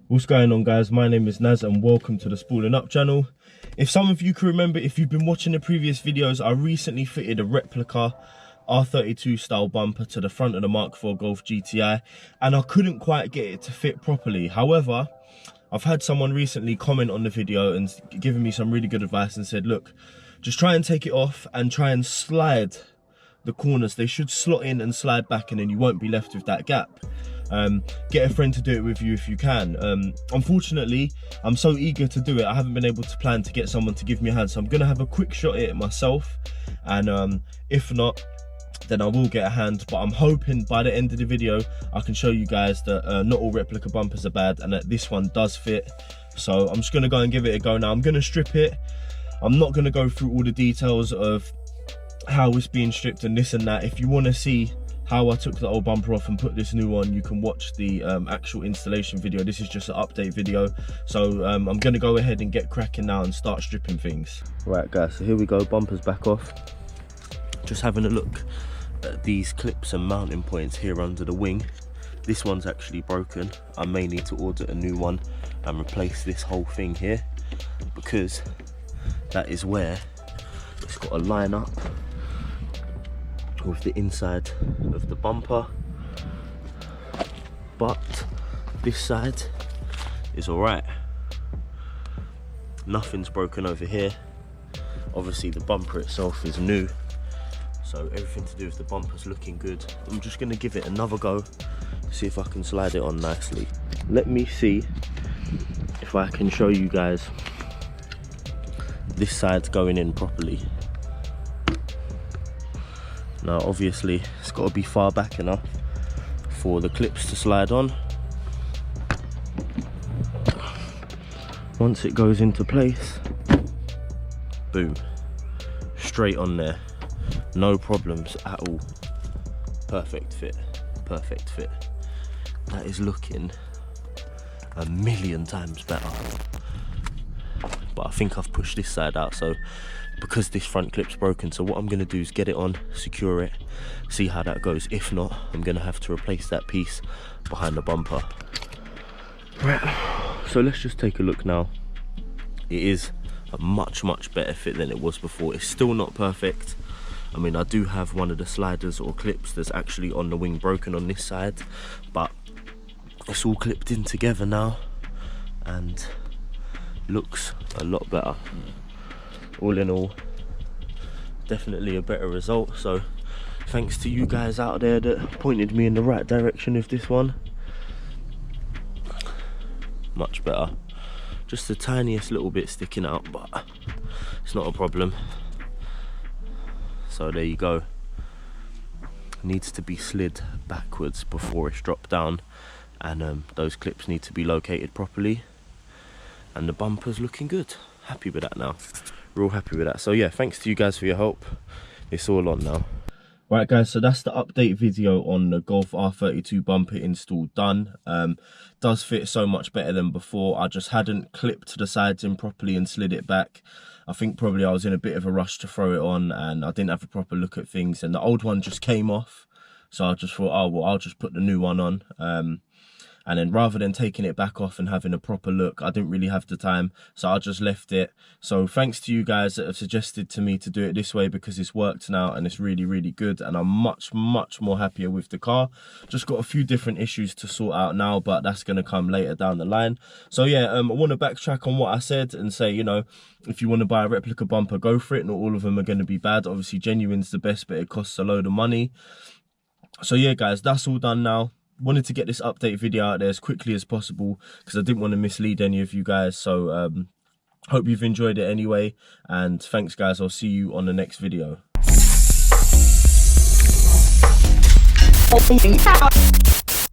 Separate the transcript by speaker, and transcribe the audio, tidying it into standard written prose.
Speaker 1: What's going on, guys? My name is Naz and welcome to the Spooling Up channel. If some of you can remember, if you've been watching the previous videos, I recently fitted a replica R32 style bumper to the front of the Mark IV Golf GTI and I couldn't quite get it to fit properly. However, I've had someone recently comment on the video and given me some really good advice and said, look, just try and take it off and try and slide the corners. They should slot in and slide back and then you won't be left with that gap. Get a friend to do it with you if you can. Unfortunately, I'm so eager to do it, I haven't been able to plan to get someone to give me a hand, so I'm gonna have a quick shot at it myself, and if not, then I will get a hand. But I'm hoping by the end of the video I can show you guys that not all replica bumpers are bad and that this one does fit. So I'm just gonna go and give it a go now. I'm gonna strip it. I'm not gonna go through all the details of how it's being stripped and this and that. If you want to see how I took the old bumper off and put this new on, you can watch the actual installation video. This is just an update video. So I'm gonna go ahead and get cracking now and start stripping things. Right guys, so here we go, bumper's back off. Just having a look at these clips and mounting points here under the wing. This one's actually broken. I may need to order a new one and replace this whole thing here, because that is where it's got to line up with the inside of the bumper, but this side is all right. Nothing's broken over here. Obviously the bumper itself is new, so everything to do with the bumper's looking good. I'm just gonna give it another go, see if I can slide it on nicely. Let me see if I can show you guys this side's going in properly. Now obviously it's got to be far back enough for the clips to slide on. Once it goes into place, boom, straight on there, no problems at all. Perfect fit, perfect fit. That is looking a million times better. But I think I've pushed this side out, so because this front clip's broken, so what I'm going to do is get it on, secure it, see how that goes. If not, I'm going to have to replace that piece behind the bumper. Right, so let's just take a look now. It is a much better fit than it was before. It's still not perfect. I mean, I do have one of the sliders or clips that's actually on the wing broken on this side, but it's all clipped in together now and looks a lot better. All in all, definitely a better result. So thanks to you guys out there that pointed me in the right direction with this one. Much better. Just the tiniest little bit sticking out, but it's not a problem. So there you go. Needs to be slid backwards before it's dropped down, and those clips need to be located properly, and the bumper's looking good. Happy with that now. Real happy with that. So yeah, thanks to you guys for your help. It's all on now. Right guys, so that's the update video on the Golf R32 bumper install done. Does fit so much better than before. I just hadn't clipped the sides in properly and slid it back. I think probably I was in a bit of a rush to throw it on and I didn't have a proper look at things, and the old one just came off, so I just thought, oh well, I'll just put the new one on. And then rather than taking it back off and having a proper look, I didn't really have the time, so I just left it. So thanks to you guys that have suggested to me to do it this way, because it's worked now and it's really good, and I'm much more happier with the car. Just got a few different issues to sort out now, but that's going to come later down the line. So yeah, I want to backtrack on what I said and say, you know, if you want to buy a replica bumper, go for it. Not all of them are going to be bad. Obviously genuine's the best, but it costs a load of money. So yeah guys, that's all done now. Wanted to get this update video out there as quickly as possible because I didn't want to mislead any of you guys. So hope you've enjoyed it anyway, and thanks guys. I'll see you on the next video.